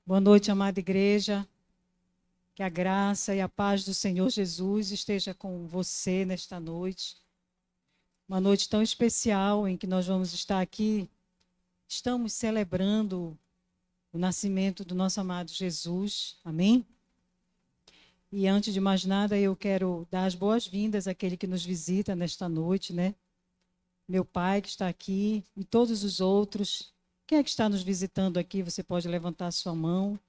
Boa noite, amada igreja. Que a graça e a paz do Senhor Jesus esteja com você nesta noite. Uma noite tão especial em que nós vamos estar aqui. Estamos celebrando o nascimento do nosso amado Jesus. Amém? E antes de mais nada, eu quero dar as boas-vindas àquele que nos visita nesta noite, né? Meu pai que está aqui e todos os outros. Quem é que está nos visitando aqui? Você pode levantar a sua mão.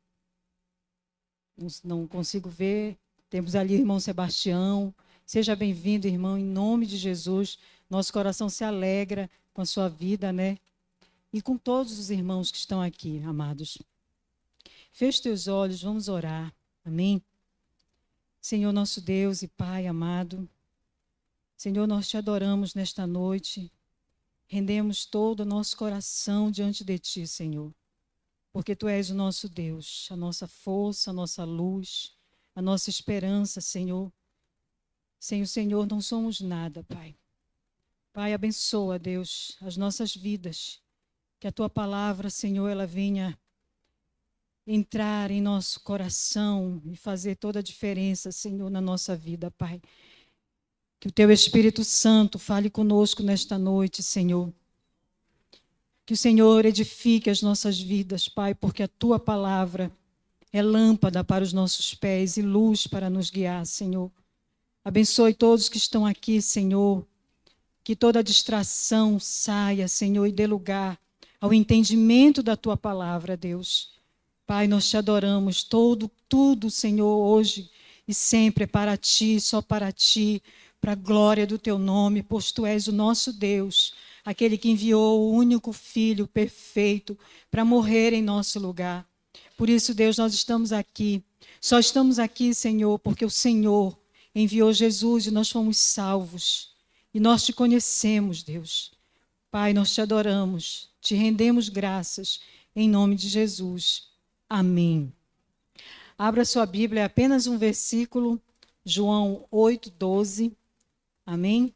Não consigo ver. Temos ali o irmão Sebastião. Seja bem-vindo, irmão, em nome de Jesus. Nosso coração se alegra com a sua vida, né? E com todos os irmãos que estão aqui, amados. Feche teus olhos, vamos orar. Amém? Senhor, nosso Deus e Pai amado. Senhor, nós te adoramos nesta noite. Rendemos todo o nosso coração diante de ti, Senhor. Porque tu és o nosso Deus, a nossa força, a nossa luz, a nossa esperança, Senhor. Sem o Senhor não somos nada, Pai. Pai, abençoa, Deus, as nossas vidas. Que a tua palavra, Senhor, ela venha entrar em nosso coração e fazer toda a diferença, Senhor, na nossa vida, Pai. Que o teu Espírito Santo fale conosco nesta noite, Senhor. Que o Senhor edifique as nossas vidas, Pai, porque a tua palavra é lâmpada para os nossos pés e luz para nos guiar, Senhor. Abençoe todos que estão aqui, Senhor. Que toda distração saia, Senhor, e dê lugar ao entendimento da tua palavra, Deus. Pai, nós te adoramos. Tudo, Senhor, hoje e sempre é para ti, só para ti, para a glória do teu nome, pois tu és o nosso Deus, aquele que enviou o único Filho perfeito para morrer em nosso lugar. Por isso, Deus, nós estamos aqui. Só estamos aqui, Senhor, porque o Senhor enviou Jesus e nós fomos salvos. E nós te conhecemos, Deus. Pai, nós te adoramos, te rendemos graças, em nome de Jesus. Amém. Abra sua Bíblia, é apenas um versículo, João 8:12. Amém?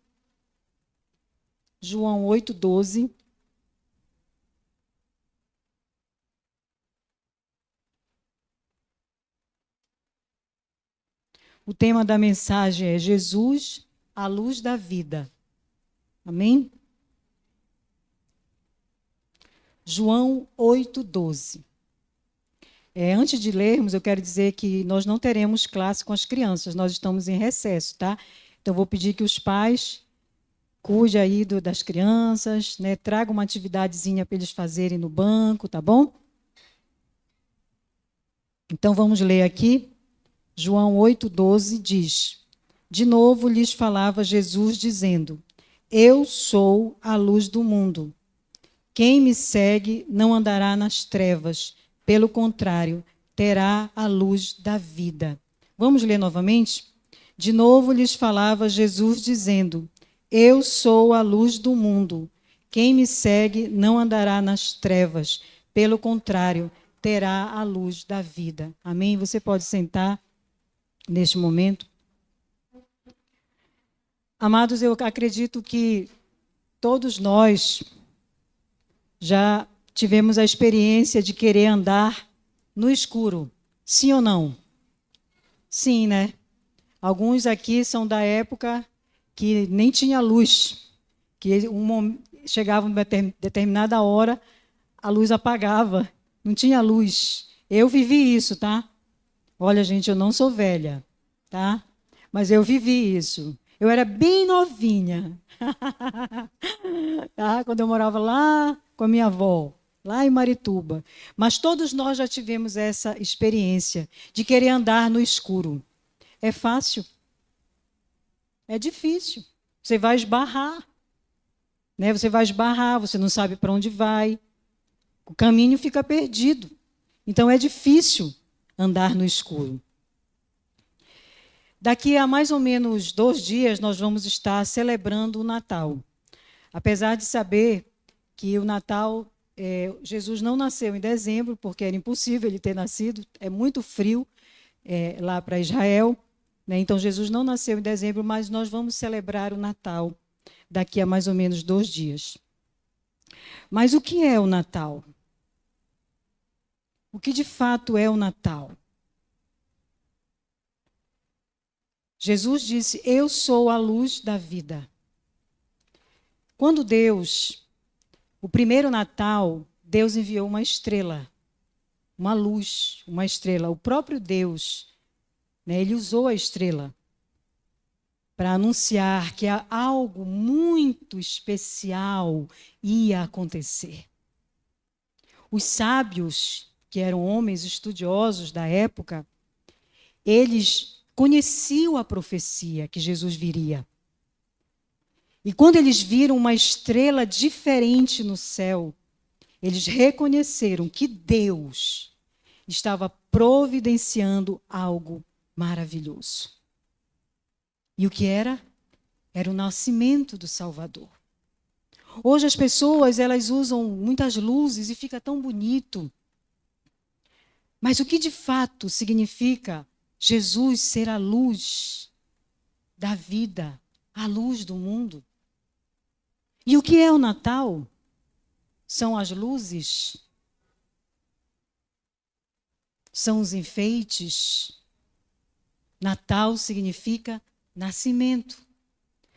João 8:12. O tema da mensagem é Jesus, a luz da vida. Amém? João 8:12. Antes de lermos, eu quero dizer que nós não teremos classe com as crianças, nós estamos em recesso, tá? Então, vou pedir que os pais cuidem aí das crianças, né? Tragam uma atividadezinha para eles fazerem no banco, tá bom? Então, vamos ler aqui. João 8:12 diz: De novo lhes falava Jesus, dizendo: Eu sou a luz do mundo. Quem me segue não andará nas trevas, pelo contrário, terá a luz da vida. Vamos ler novamente? De novo lhes falava Jesus, dizendo: Eu sou a luz do mundo. Quem me segue não andará nas trevas, pelo contrário, terá a luz da vida. Amém? Você pode sentar neste momento. Amados, eu acredito que todos nós já tivemos a experiência de querer andar no escuro. Sim ou não? Sim, né? Alguns aqui são da época que nem tinha luz, que chegava uma determinada hora, a luz apagava, não tinha luz. Eu vivi isso, tá? Olha, gente, eu não sou velha, tá? Mas eu vivi isso. Eu era bem novinha, tá? Quando eu morava lá com a minha avó, lá em Marituba. Mas todos nós já tivemos essa experiência de querer andar no escuro. É fácil? É difícil. Você vai esbarrar, né? Você vai esbarrar, você não sabe para onde vai. O caminho fica perdido. Então é difícil andar no escuro. Daqui a mais ou menos 2 dias, nós vamos estar celebrando o Natal. Apesar de saber que o Natal, Jesus não nasceu em dezembro, porque era impossível ele ter nascido, é muito frio lá para Israel, né? Então, Jesus não nasceu em dezembro, mas nós vamos celebrar o Natal daqui a mais ou menos 2 dias. Mas o que é o Natal? O que de fato é o Natal? Jesus disse: Eu sou a luz da vida. Quando Deus, o primeiro Natal, Deus enviou uma estrela, uma luz, uma estrela. O próprio Deus, né, ele usou a estrela para anunciar que algo muito especial ia acontecer. Os sábios, que eram homens estudiosos da época, eles conheciam a profecia que Jesus viria. E quando eles viram uma estrela diferente no céu, eles reconheceram que Deus estava providenciando algo maravilhoso. E o que era? Era o nascimento do Salvador. Hoje as pessoas, elas usam muitas luzes e fica tão bonito. Mas o que de fato significa Jesus ser a luz da vida, a luz do mundo? E o que é o Natal? São as luzes? São os enfeites? Natal significa nascimento.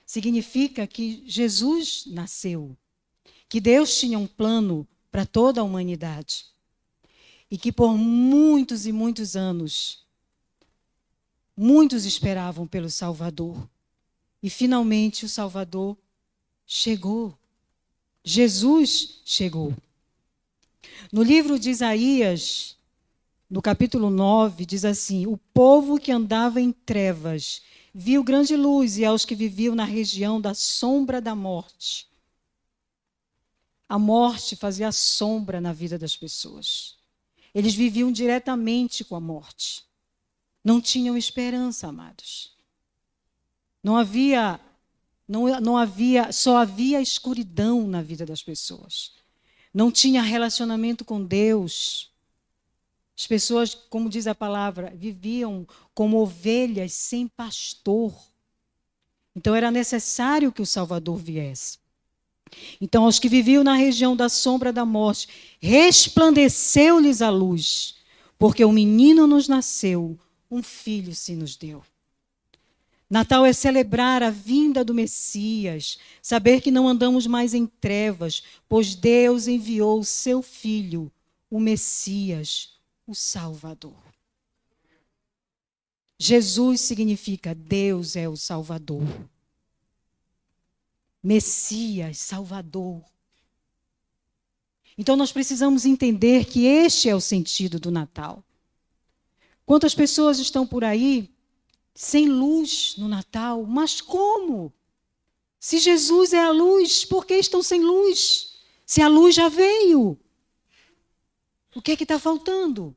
Significa que Jesus nasceu, que Deus tinha um plano para toda a humanidade e que por muitos e muitos anos, muitos esperavam pelo Salvador. E finalmente o Salvador chegou. Jesus chegou. No livro de Isaías, no capítulo 9, diz assim: O povo que andava em trevas viu grande luz, e aos que viviam na região da sombra da morte. A morte fazia sombra na vida das pessoas. Eles viviam diretamente com a morte. Não tinham esperança, amados. Só havia escuridão na vida das pessoas. Não tinha relacionamento com Deus. As pessoas, como diz a palavra, viviam como ovelhas sem pastor. Então era necessário que o Salvador viesse. Então, aos que viviam na região da sombra da morte, resplandeceu-lhes a luz, porque um menino nos nasceu, um filho se nos deu. Natal é celebrar a vinda do Messias, saber que não andamos mais em trevas, pois Deus enviou o seu Filho, o Messias, o Salvador. Jesus significa Deus é o Salvador. Messias, Salvador. Então nós precisamos entender que este é o sentido do Natal. Quantas pessoas estão por aí sem luz no Natal? Mas como? Se Jesus é a luz, por que estão sem luz? Se a luz já veio. O que é que está faltando?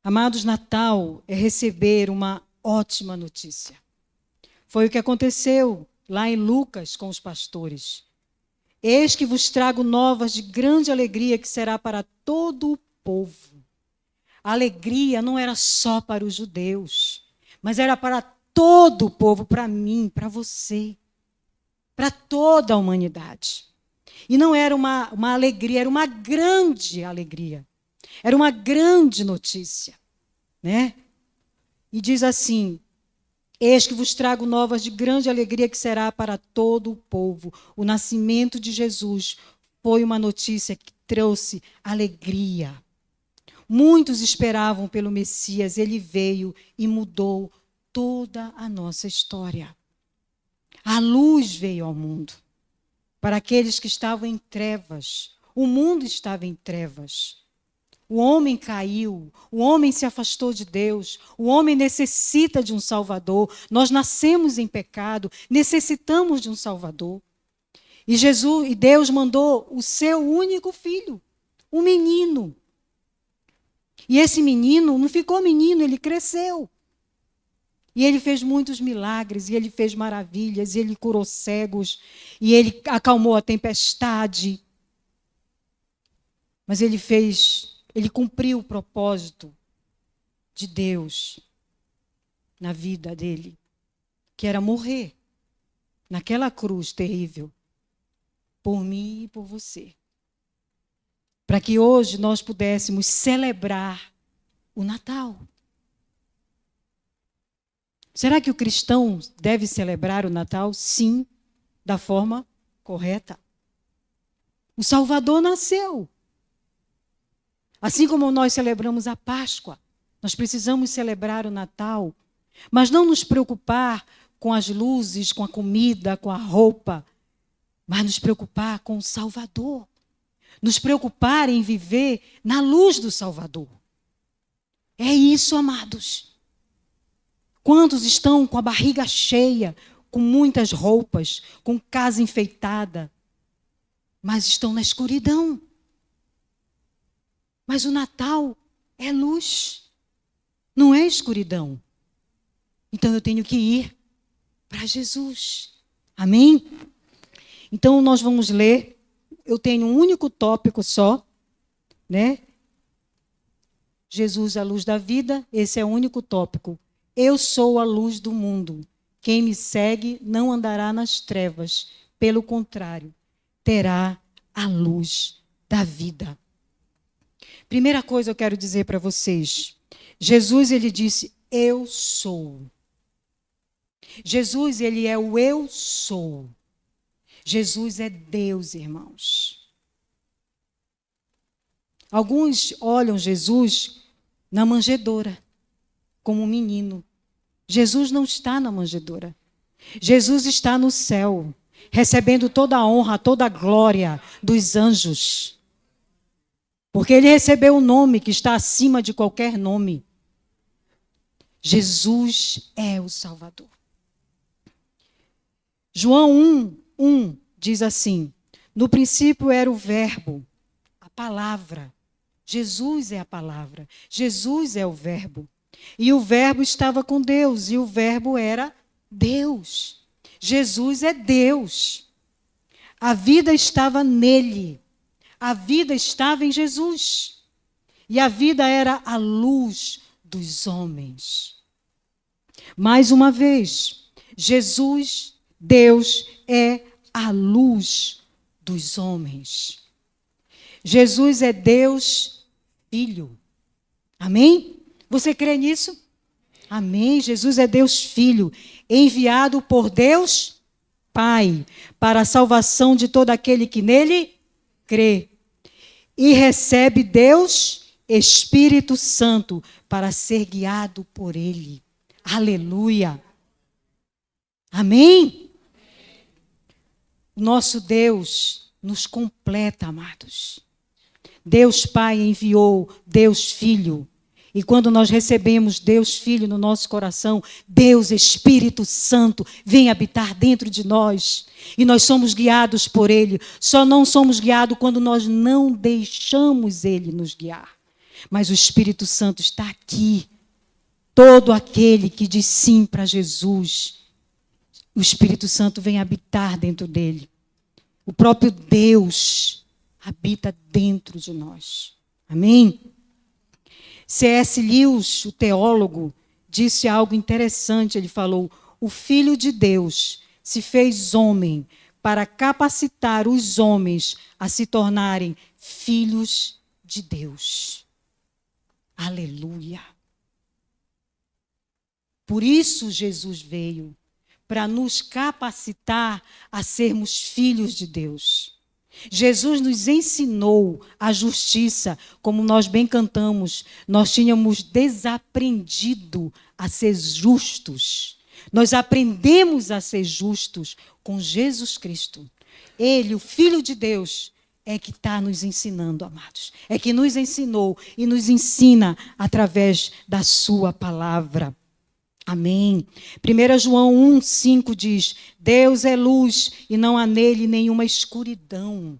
Amados, Natal é receber uma ótima notícia. Foi o que aconteceu lá em Lucas com os pastores. Eis que vos trago novas de grande alegria que será para todo o povo. A alegria não era só para os judeus, mas era para todo o povo, para mim, para você, para toda a humanidade. E não era uma alegria, era uma grande alegria. Era uma grande notícia, né? E diz assim: Eis que vos trago novas de grande alegria que será para todo o povo. O nascimento de Jesus foi uma notícia que trouxe alegria. Muitos esperavam pelo Messias, ele veio e mudou toda a nossa história. A luz veio ao mundo para aqueles que estavam em trevas. O mundo estava em trevas. O homem caiu, o homem se afastou de Deus, o homem necessita de um Salvador. Nós nascemos em pecado, necessitamos de um Salvador. E Deus mandou o seu único filho, um menino. E esse menino não ficou menino, ele cresceu. E ele fez muitos milagres, e ele fez maravilhas, e ele curou cegos, e ele acalmou a tempestade. Mas ele cumpriu o propósito de Deus na vida dele, que era morrer naquela cruz terrível. por mim e por você. Para que hoje nós pudéssemos celebrar o Natal. Será que o cristão deve celebrar o Natal? Sim, da forma correta. O Salvador nasceu. Assim como nós celebramos a Páscoa, nós precisamos celebrar o Natal, mas não nos preocupar com as luzes, com a comida, com a roupa, mas nos preocupar com o Salvador. Nos preocupar em viver na luz do Salvador. É isso, amados. Quantos estão com a barriga cheia, com muitas roupas, com casa enfeitada, mas estão na escuridão? Mas o Natal é luz, não é escuridão. Então eu tenho que ir para Jesus. Amém? Então nós vamos ler. Eu tenho um único tópico só, né? Jesus, a luz da vida, esse é o único tópico. Eu sou a luz do mundo. Quem me segue não andará nas trevas, pelo contrário, terá a luz da vida. Primeira coisa eu quero dizer para vocês. Jesus, ele disse, eu sou. Jesus, ele é o eu sou. Jesus é Deus, irmãos. Alguns olham Jesus na manjedoura, como um menino. Jesus não está na manjedoura. Jesus está no céu, recebendo toda a honra, toda a glória dos anjos. Porque ele recebeu o nome que está acima de qualquer nome. Jesus é o Salvador. João 1 diz assim, no princípio era o verbo, a palavra. Jesus é a palavra. Jesus é o verbo. E o verbo estava com Deus, e o verbo era Deus. Jesus é Deus. A vida estava nele. A vida estava em Jesus. E a vida era a luz dos homens. Mais uma vez, Jesus, Deus, é a luz dos homens. Jesus é Deus, Filho. Amém? Você crê nisso? Amém. Jesus é Deus, Filho, enviado por Deus, Pai, para a salvação de todo aquele que nele crê. E recebe Deus, Espírito Santo, para ser guiado por ele. Aleluia. Amém? Nosso Deus nos completa, amados. Deus Pai enviou Deus Filho. E quando nós recebemos Deus Filho no nosso coração, Deus Espírito Santo vem habitar dentro de nós. E nós somos guiados por Ele. Só não somos guiados quando nós não deixamos Ele nos guiar. Mas o Espírito Santo está aqui. Todo aquele que diz sim para Jesus, o Espírito Santo vem habitar dentro dele. O próprio Deus habita dentro de nós. Amém? C.S. Lewis, o teólogo, disse algo interessante. Ele falou, o Filho de Deus se fez homem para capacitar os homens a se tornarem filhos de Deus. Aleluia. Por isso Jesus veio, para nos capacitar a sermos filhos de Deus. Jesus nos ensinou a justiça, como nós bem cantamos. Nós tínhamos desaprendido a ser justos. Nós aprendemos a ser justos com Jesus Cristo. Ele, o Filho de Deus, é que está nos ensinando, amados. É que nos ensinou e nos ensina através da sua palavra. Amém. 1 João 1,5 diz, Deus é luz e não há nele nenhuma escuridão.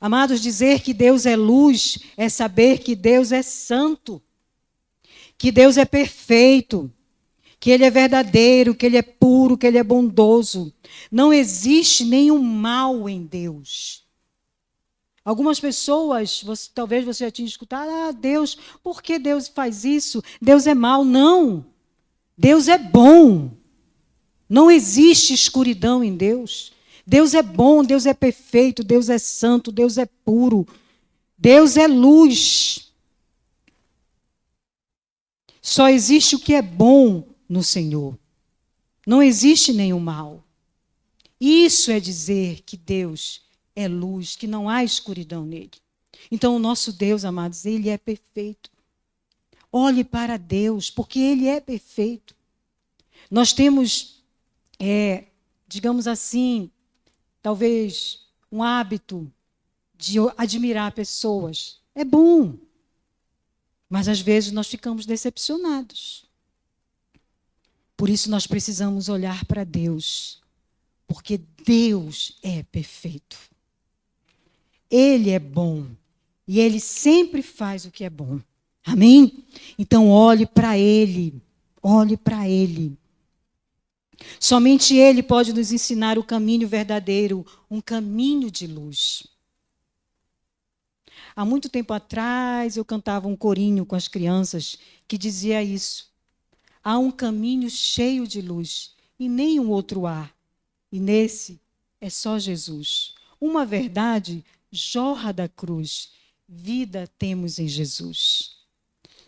Amados, dizer que Deus é luz é saber que Deus é santo, que Deus é perfeito, que Ele é verdadeiro, que Ele é puro, que Ele é bondoso. Não existe nenhum mal em Deus. Algumas pessoas, talvez você já tinha escutado, Deus, por que Deus faz isso? Deus é mau. Não. Deus é bom. Não existe escuridão em Deus. Deus é bom, Deus é perfeito, Deus é santo, Deus é puro, Deus é luz. Só existe o que é bom no Senhor. Não existe nenhum mal. Isso é dizer que Deus é luz, que não há escuridão nele. Então, o nosso Deus, amados, ele é perfeito. Olhe para Deus, porque ele é perfeito. Nós temos, digamos assim, talvez um hábito de admirar pessoas. É bom, mas às vezes nós ficamos decepcionados. Por isso nós precisamos olhar para Deus, porque Deus é perfeito. Ele é bom e Ele sempre faz o que é bom. Amém? Então olhe para Ele, olhe para Ele. Somente Ele pode nos ensinar o caminho verdadeiro, um caminho de luz. Há muito tempo atrás, eu cantava um corinho com as crianças que dizia isso. Há um caminho cheio de luz e nenhum outro há. E nesse é só Jesus. Uma verdade jorra da cruz. Vida temos em Jesus.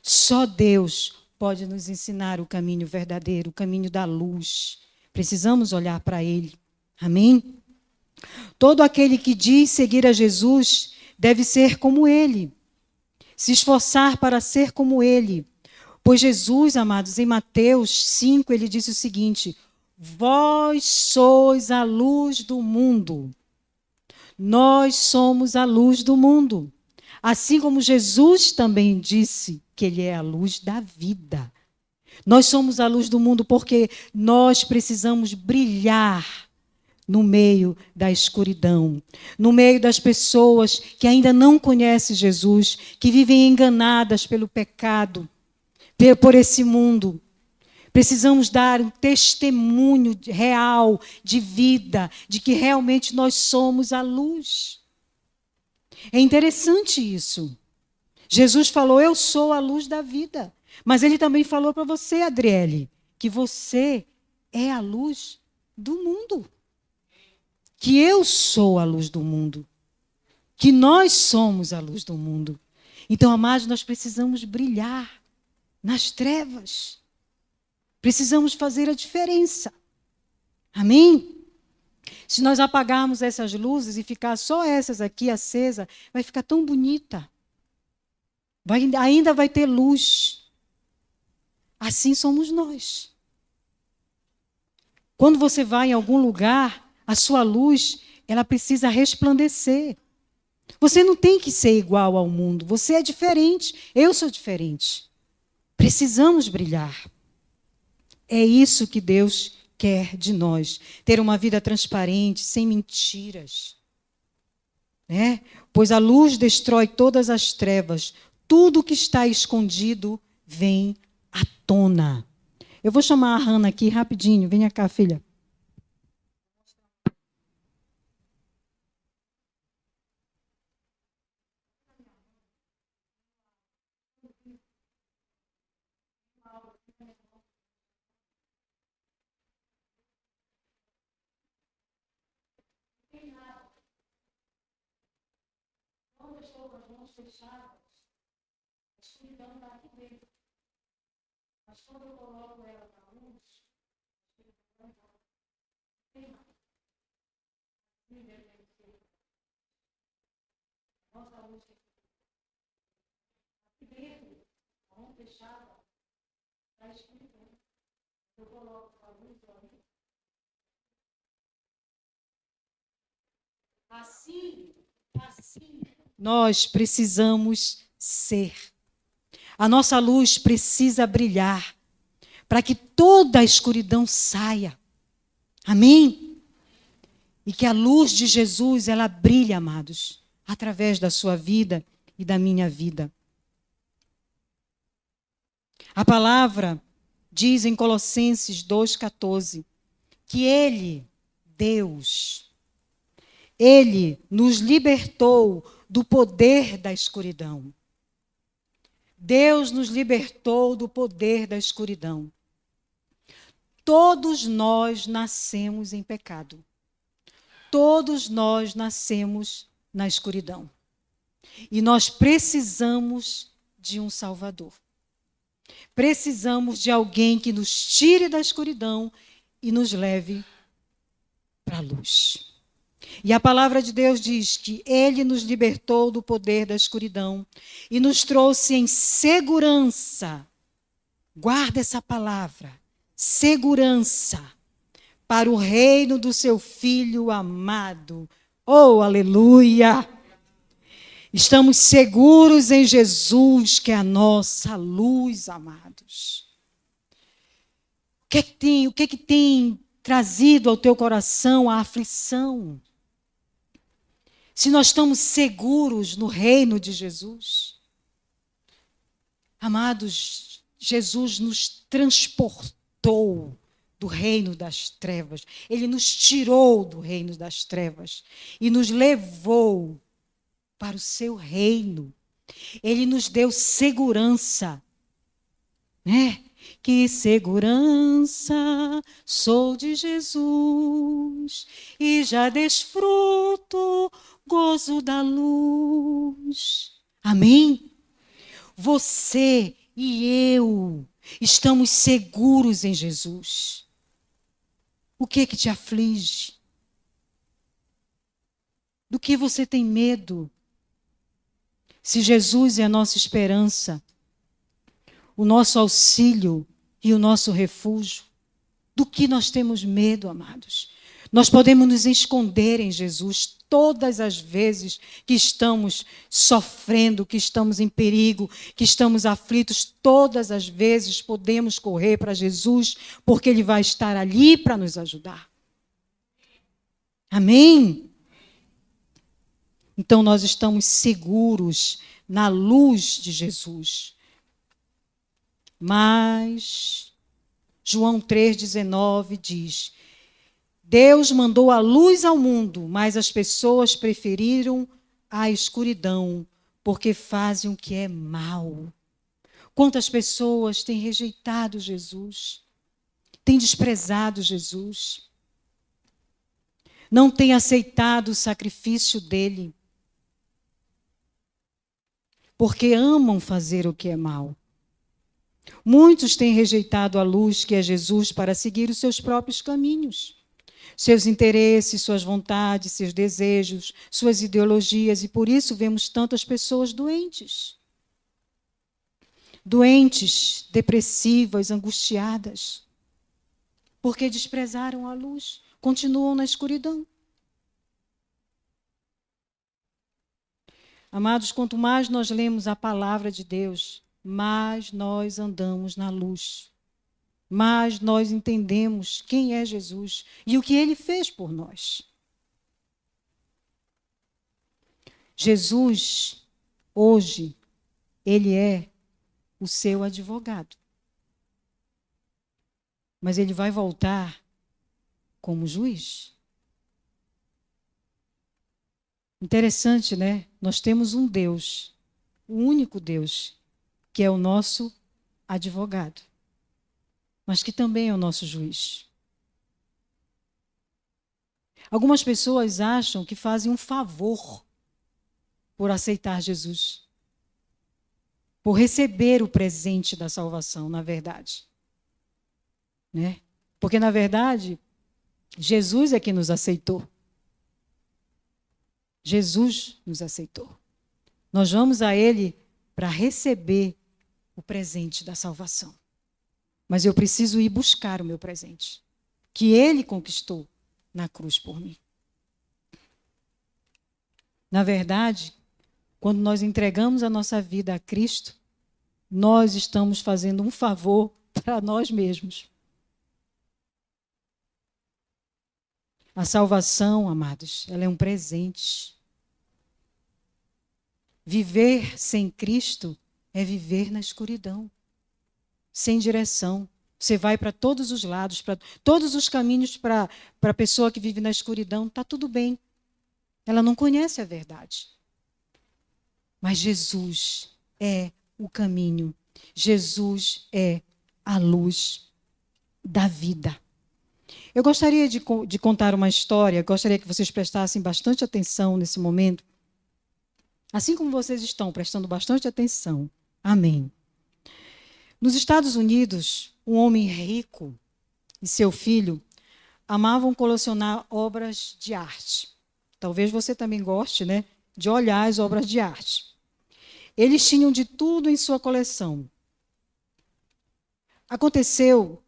Só Deus pode nos ensinar o caminho verdadeiro, o caminho da luz. Precisamos olhar para Ele. Amém? Todo aquele que diz seguir a Jesus deve ser como Ele. Se esforçar para ser como Ele. Pois Jesus, amados, em Mateus 5, ele disse o seguinte: vós sois a luz do mundo. Nós somos a luz do mundo. Assim como Jesus também disse que ele é a luz da vida. Nós somos a luz do mundo porque nós precisamos brilhar no meio da escuridão, no meio das pessoas que ainda não conhecem Jesus, que vivem enganadas pelo pecado, por esse mundo. Precisamos dar um testemunho real de vida, de que realmente nós somos a luz. É interessante isso. Jesus falou, eu sou a luz da vida. Mas ele também falou para você, Adriele, que você é a luz do mundo. Que eu sou a luz do mundo. Que nós somos a luz do mundo. Então, amados, nós precisamos brilhar nas trevas. Precisamos fazer a diferença. Amém? Se nós apagarmos essas luzes e ficar só essas aqui acesa, vai ficar tão bonita. Ainda vai ter luz. Assim somos nós. Quando você vai em algum lugar, a sua luz, ela precisa resplandecer. Você não tem que ser igual ao mundo. Você é diferente. Eu sou diferente. Precisamos brilhar. É isso que Deus quer de nós. Ter uma vida transparente, sem mentiras. Né? Pois a luz destrói todas as trevas. Tudo que está escondido vem à tona. Eu vou chamar a Hannah aqui rapidinho. Venha cá, filha. Quando eu estou com as mãos fechadas, a escuridão está aqui dentro. Mas quando eu coloco ela na luz, a escuridão tem mais. Nossa luz aqui dentro, a mão fechada, está escuridão. Eu coloco a luz ali. Assim, nós precisamos ser. A nossa luz precisa brilhar para que toda a escuridão saia. Amém? E que a luz de Jesus, ela brilha, amados, através da sua vida e da minha vida. A palavra diz em Colossenses 2,14 que Ele, Deus, Ele nos libertou do poder da escuridão. Deus nos libertou do poder da escuridão. Todos nós nascemos em pecado. Todos nós nascemos na escuridão. E nós precisamos de um Salvador. Precisamos de alguém que nos tire da escuridão e nos leve para a luz. E a palavra de Deus diz que Ele nos libertou do poder da escuridão e nos trouxe em segurança. Guarda essa palavra. Segurança para o reino do seu Filho amado. Oh, aleluia! Estamos seguros em Jesus, que é a nossa luz, amados. O que tem trazido ao teu coração a aflição? Se nós estamos seguros no reino de Jesus. Amados, Jesus nos transportou do reino das trevas. Ele nos tirou do reino das trevas e nos levou para o seu reino. Ele nos deu segurança, né? Que segurança sou de Jesus e já desfruto gozo da luz. Amém? Você e eu estamos seguros em Jesus. O que te aflige? Do que você tem medo? Se Jesus é a nossa esperança, o nosso auxílio e o nosso refúgio, do que nós temos medo, amados? Nós podemos nos esconder em Jesus todas as vezes que estamos sofrendo, que estamos em perigo, que estamos aflitos. Todas as vezes podemos correr para Jesus, porque Ele vai estar ali para nos ajudar. Amém? Então nós estamos seguros na luz de Jesus. Mas João 3,19 diz: Deus mandou a luz ao mundo, mas as pessoas preferiram a escuridão, porque fazem o que é mal. Quantas pessoas têm rejeitado Jesus, têm desprezado Jesus, não têm aceitado o sacrifício dele, porque amam fazer o que é mal. Muitos têm rejeitado a luz que é Jesus para seguir os seus próprios caminhos, seus interesses, suas vontades, seus desejos, suas ideologias, e por isso vemos tantas pessoas doentes. Doentes, depressivas, angustiadas, porque desprezaram a luz, continuam na escuridão. Amados, quanto mais nós lemos a palavra de Deus, mais nós andamos na luz. Mas nós entendemos quem é Jesus e o que Ele fez por nós. Jesus, hoje, Ele é o seu advogado. Mas Ele vai voltar como juiz. Interessante, né? Nós temos um Deus, o único Deus, que é o nosso advogado, mas que também é o nosso juiz. Algumas pessoas acham que fazem um favor por aceitar Jesus, por receber o presente da salvação, na verdade. Né? Porque, na verdade, Jesus é que nos aceitou. Jesus nos aceitou. Nós vamos a Ele para receber o presente da salvação. Mas eu preciso ir buscar o meu presente, que Ele conquistou na cruz por mim. Na verdade, quando nós entregamos a nossa vida a Cristo, nós estamos fazendo um favor para nós mesmos. A salvação, amados, ela é um presente. Viver sem Cristo é viver na escuridão, sem direção. Você vai para todos os lados, para todos os caminhos para a pessoa que vive na escuridão, está tudo bem. Ela não conhece a verdade. Mas Jesus é o caminho. Jesus é a luz da vida. Eu gostaria de contar uma história, gostaria que vocês prestassem bastante atenção nesse momento, assim como vocês estão prestando bastante atenção. Amém. Nos Estados Unidos, um homem rico e seu filho amavam colecionar obras de arte. Talvez você também goste, né, de olhar as obras de arte. Eles tinham de tudo em sua coleção. Aconteceu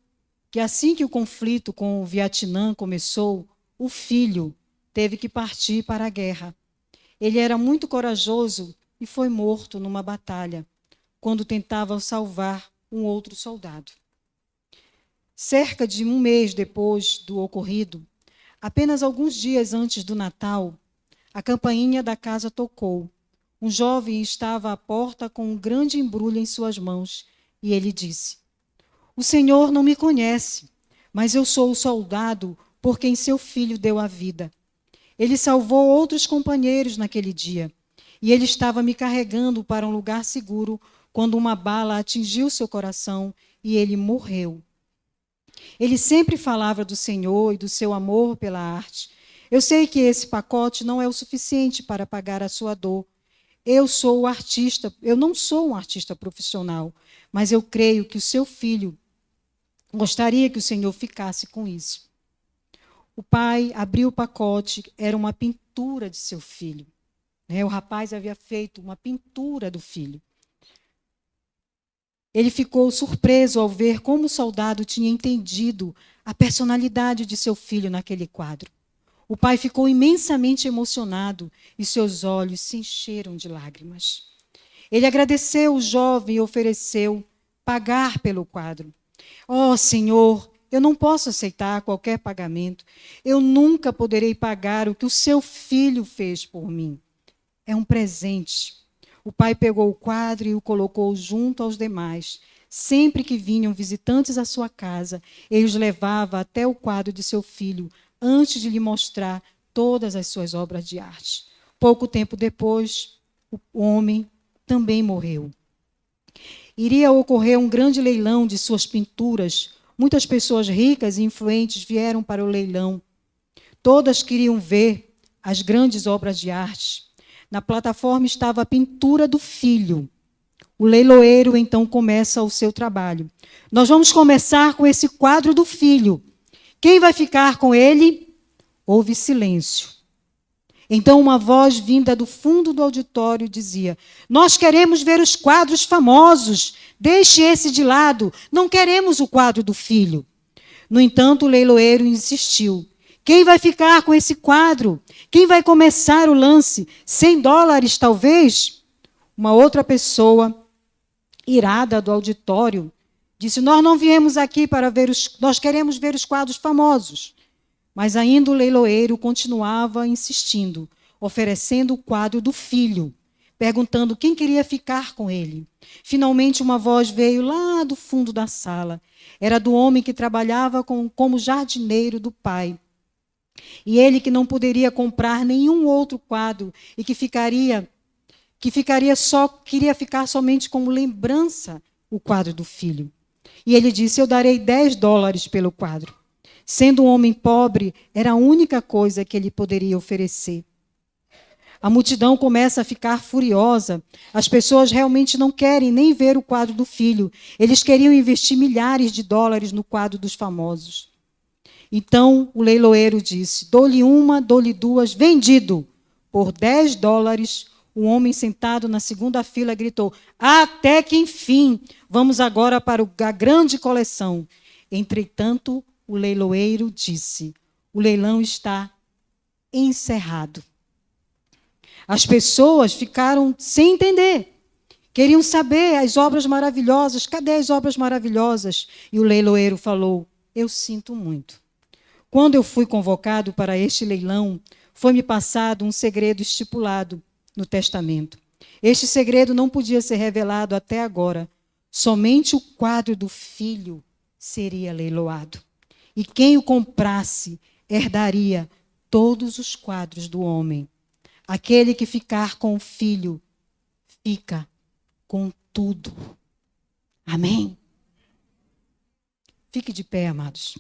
que assim que o conflito com o Vietnã começou, o filho teve que partir para a guerra. Ele era muito corajoso e foi morto numa batalha, quando tentava salvar um outro soldado. Cerca de um mês depois do ocorrido, apenas alguns dias antes do Natal, a campainha da casa tocou. Um jovem estava à porta com um grande embrulho em suas mãos e ele disse: "O senhor não me conhece, mas eu sou o soldado por quem seu filho deu a vida. Ele salvou outros companheiros naquele dia e ele estava me carregando para um lugar seguro quando uma bala atingiu seu coração e ele morreu. Ele sempre falava do Senhor e do seu amor pela arte. Eu sei que esse pacote não é o suficiente para pagar a sua dor. Eu sou o artista, eu não sou um artista profissional, mas eu creio que o seu filho gostaria que o Senhor ficasse com isso." O pai abriu o pacote, era uma pintura de seu filho. O rapaz havia feito uma pintura do filho. Ele ficou surpreso ao ver como o soldado tinha entendido a personalidade de seu filho naquele quadro. O pai ficou imensamente emocionado e seus olhos se encheram de lágrimas. Ele agradeceu o jovem e ofereceu pagar pelo quadro. "Oh, Senhor, eu não posso aceitar qualquer pagamento. Eu nunca poderei pagar o que o seu filho fez por mim. É um presente." O pai pegou o quadro e o colocou junto aos demais. Sempre que vinham visitantes à sua casa, ele os levava até o quadro de seu filho, antes de lhe mostrar todas as suas obras de arte. Pouco tempo depois, o homem também morreu. Iria ocorrer um grande leilão de suas pinturas. Muitas pessoas ricas e influentes vieram para o leilão. Todas queriam ver as grandes obras de arte. Na plataforma estava a pintura do filho. O leiloeiro então começa o seu trabalho. "Nós vamos começar com esse quadro do filho. Quem vai ficar com ele?" Houve silêncio. Então uma voz vinda do fundo do auditório dizia: "Nós queremos ver os quadros famosos. Deixe esse de lado. Não queremos o quadro do filho." No entanto, o leiloeiro insistiu: "Quem vai ficar com esse quadro? Quem vai começar o lance? $100, talvez?" Uma outra pessoa, irada do auditório, disse: "Nós não viemos aqui para ver nós queremos ver os quadros famosos." Mas ainda o leiloeiro continuava insistindo, oferecendo o quadro do filho, perguntando quem queria ficar com ele. Finalmente, uma voz veio lá do fundo da sala. Era do homem que trabalhava como jardineiro do pai. E ele que não poderia comprar nenhum outro quadro e queria ficar somente como lembrança o quadro do filho. E ele disse: "Eu darei $10 pelo quadro." Sendo um homem pobre, era a única coisa que ele poderia oferecer. A multidão começa a ficar furiosa. As pessoas realmente não querem nem ver o quadro do filho. Eles queriam investir milhares de dólares no quadro dos famosos. Então o leiloeiro disse: "Dou-lhe uma, dou-lhe duas, vendido." Por $10, o homem sentado na segunda fila gritou: "Até que enfim! Vamos agora para a grande coleção." Entretanto, o leiloeiro disse: "O leilão está encerrado." As pessoas ficaram sem entender. Queriam saber as obras maravilhosas. Cadê as obras maravilhosas? E o leiloeiro falou: "Eu sinto muito. Quando eu fui convocado para este leilão, foi-me passado um segredo estipulado no testamento. Este segredo não podia ser revelado até agora. Somente o quadro do filho seria leiloado. E quem o comprasse herdaria todos os quadros do homem. Aquele que ficar com o filho fica com tudo." Amém? Fique de pé, amados.